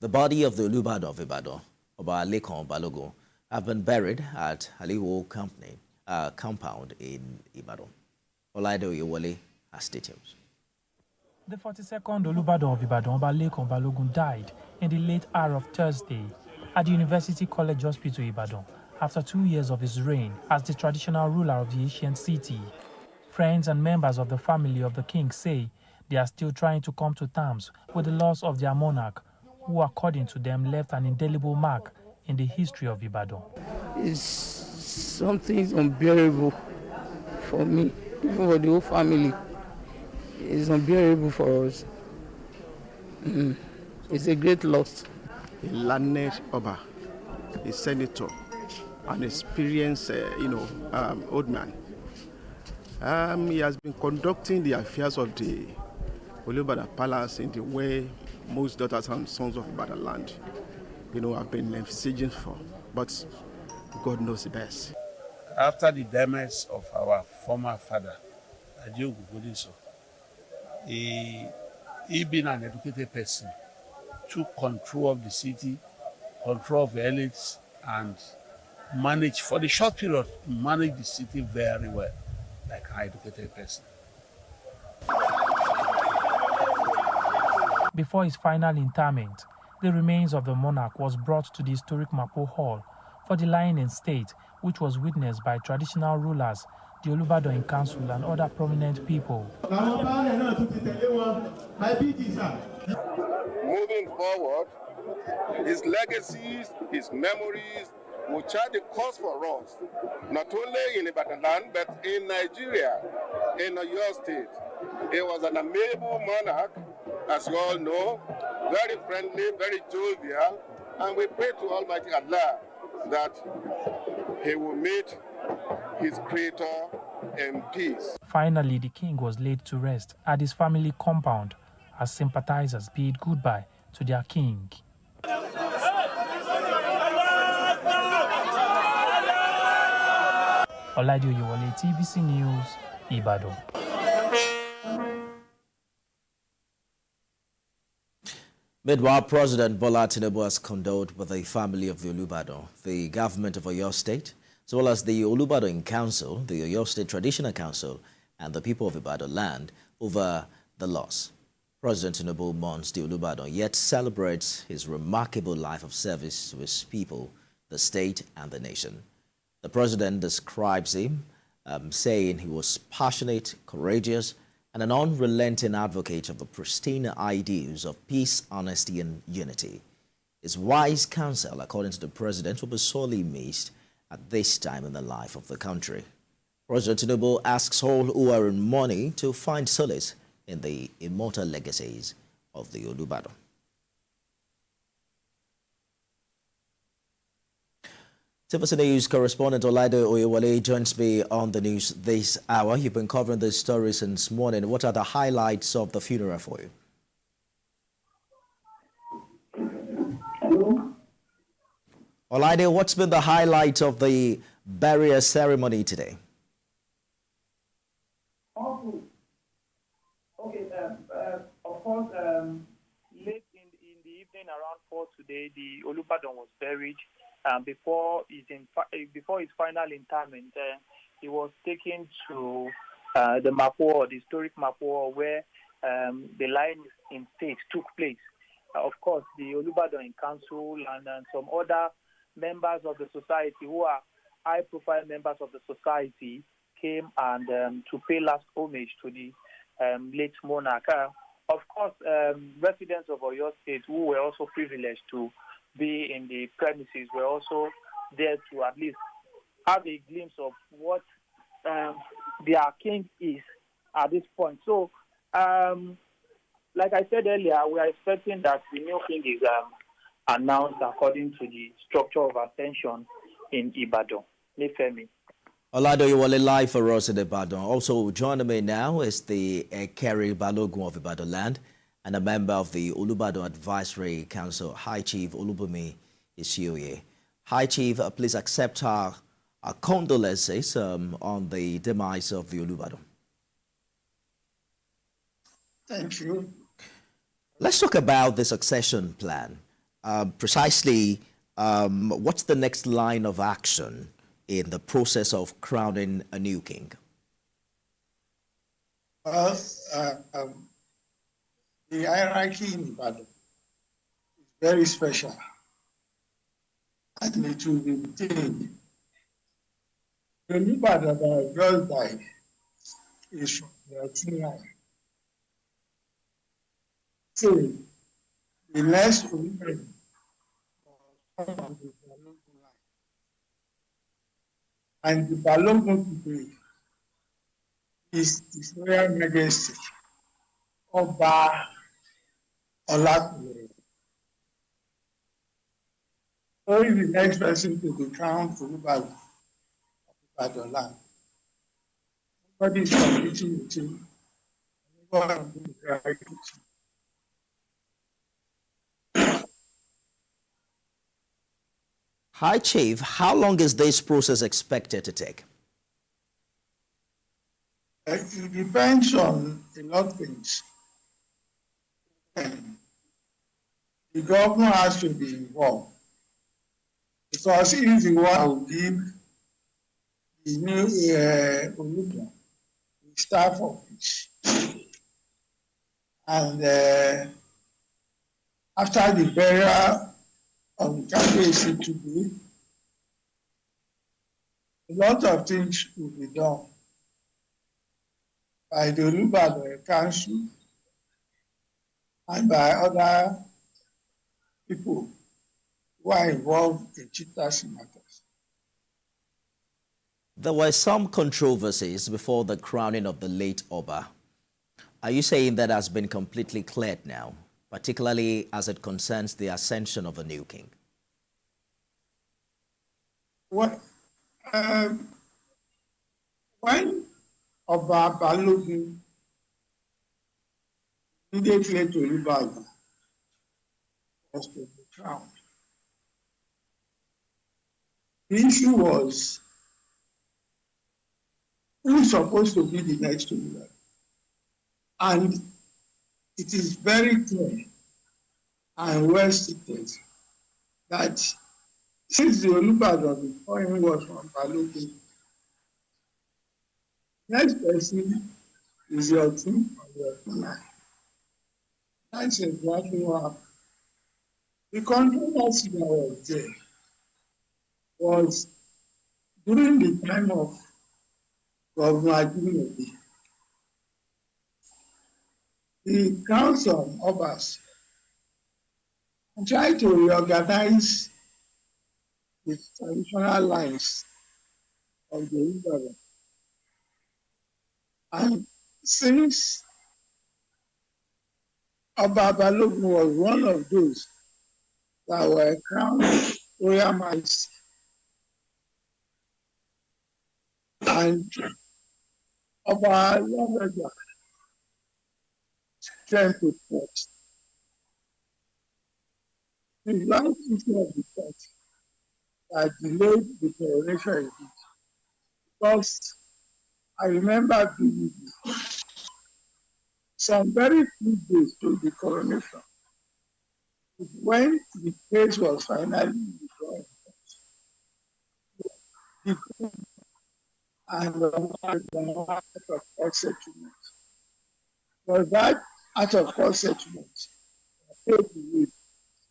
The body of the Olubadan of Ibadan, Lekan Balogun, have been buried at Ali Iwo Compound in Ibadan. Olubadan has details. The 42nd Olubadan of Ibadan, Lekan Balogun, died in the late hour of Thursday at the University College Hospital, Ibadan, after 2 years of his reign as the traditional ruler of the ancient city. Friends and members of the family of the king say they are still trying to come to terms with the loss of their monarch, who, according to them, left an indelible mark in the history of Ibadan. It's something unbearable for me, even for the whole family. It's unbearable for us. It's a great loss. A learned Oba, a senator, an experienced, old man. He has been conducting the affairs of the Olubadan Palace in the way most daughters and sons of Ibadan land, have been envisaging for. But God knows the best. After the demise of our former father, Ali Iwo Compound, he being an educated person, took control of the city, control of the elites, and managed, for the short period, managed the city very well, like an educated person. Before his final interment, the remains of the monarch was brought to the historic Mapo Hall for the lying in state, which was witnessed by traditional rulers, the Olubadan in Council, and other prominent people. Moving forward, his legacies, his memories will chart the course for us, not only in Ibadan land, but in Nigeria, in your state. He was an amiable monarch, as you all know, very friendly, very jovial, and we pray to Almighty Allah that he will meet his creator in peace. Finally, the king was laid to rest at his family compound as sympathizers bid goodbye to their king. Olubadan, TVC News, Ibadan. Meanwhile, President Bola Tinubu has condoled with the family of the Olubadan, the government of Oyo State, as well as the Olubadan Council, the Oyo State Traditional Council, and the people of Ibadan land over the loss. President Tinubu mourns the Olubadan, yet celebrates his remarkable life of service to his people, the state, and the nation. The president describes him, saying he was passionate, courageous, and an unrelenting advocate of the pristine ideals of peace, honesty, and unity. His wise counsel, according to the president, will be sorely missed at this time in the life of the country. President Tinubu asks all who are in mourning to find solace in the immortal legacies of the Olubadan. TVC News correspondent Olaide Oyewole joins me on the news this hour. You've been covering this story since morning. What are the highlights of the funeral for you? Olaide, what's been the highlight of the burial ceremony today? Of course, late in the evening around 4 today, the Olubadan was buried. Before his final interment, he was taken to the Mapo, the historic Mapo, where the lying in state took place. Of course, the Olubadan in Council and some other members of the society who are high-profile members of the society came and to pay last homage to the late monarch. Of course, residents of Oyo State who were also privileged to be in the premises were also there to at least have a glimpse of what their king is at this point. So, like I said earlier, we are expecting that the new king is announced according to the structure of ascension in Ibadan. Nifemi. Olubadan, you are live for us in Ibadan. Also joining me now is the Ali Balogun of Ibadan land and a member of the Olubadan Advisory Council, High Chief Olubumi Isioye. High Chief, please accept our condolences on the demise of the Olubadan. Thank you. Let's talk about the succession plan. precisely what's the next line of action in the process of crowning a new king? Well, the hierarchy in Ibadan is very special, and it will be retained. The Olubadan that just died is from the Otun line. So the next Olubadan will come from the Balogun line. And the Balogun today is His Royal Majesty Oba Olakunle. So is the next person to be crowned Olubadan of Ibadan land. Nobody is competing with him. Nobody is competing with him. High Chief, how long is this process expected to take? It depends on a lot of things. The governor has to be involved because he is the one who will give the new Olubadan the staff office. And after the burial of the Kabiyesi today, a lot of things will be done by the Olubadan Council and by other people who are involved in chieftaincy matters. There were some controversies before the crowning of the late Oba. Are you saying that has been completely cleared now, particularly as it concerns the ascension of a new king? When Oba Balogun immediately to Olubadan was to be crowned, the issue was who is supposed to be the next Olubadan. And it is very clear and well stated that since the Olubadan before him was from Balogun, next person is the Otun of the Otun line. That's exactly what happened. The controversy that was there was during the time of Governor Akinwumi. The Council of Obas tried to reorganize the traditional lines of the Olubadan. And since Oba Balogun was one of those that were crowned royal majesty, and Oba Lawrence came to court, the last issue of the court that delayed the coronation a bit, because I remember vividly some very few days to the coronation, when the case was finally withdrawn, and the out of court settlement. For that out of court settlement, paid the way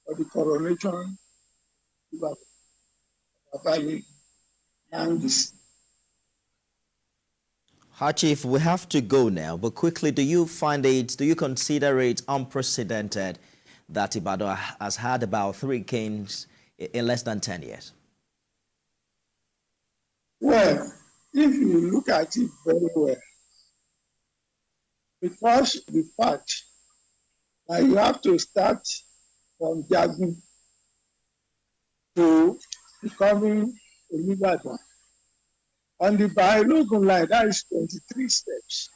for the coronation of Balogun and this. High Chief, we have to go now, but quickly, do you consider it unprecedented that Ibadan has had about 3 kings in less than 10 years? Well, if you look at it very well, because the fact that you have to start from Jagun to becoming a Olubadan. On the Balogun line, that is 23 steps.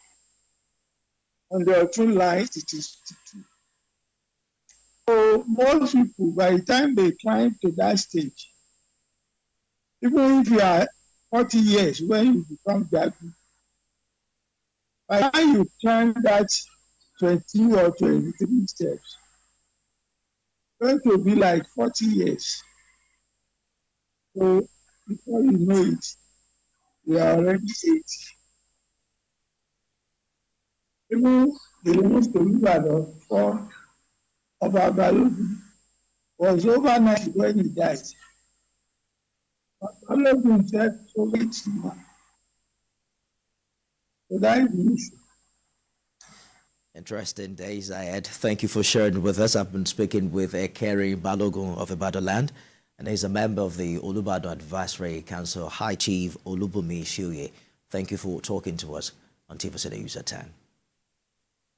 On the Otun line, it is 52. So most people, by the time they climb to that stage, even if you are 40 years when you become Jagun, by the time you climb that 20 or 23 steps, going to be like 40 years. So before you know it, we are already 80. Even the last Olubadan for Oba Balogun was over 90 when he died. Balogun said over 80 now. So that is the issue. Interesting days ahead. Thank you for sharing with us. I've been speaking with Lekan Balogun of Ibadan land, and he's a member of the Olubadan Advisory Council, High Chief Olubumi Shiuye. Thank you for talking to us on TVC News at 10.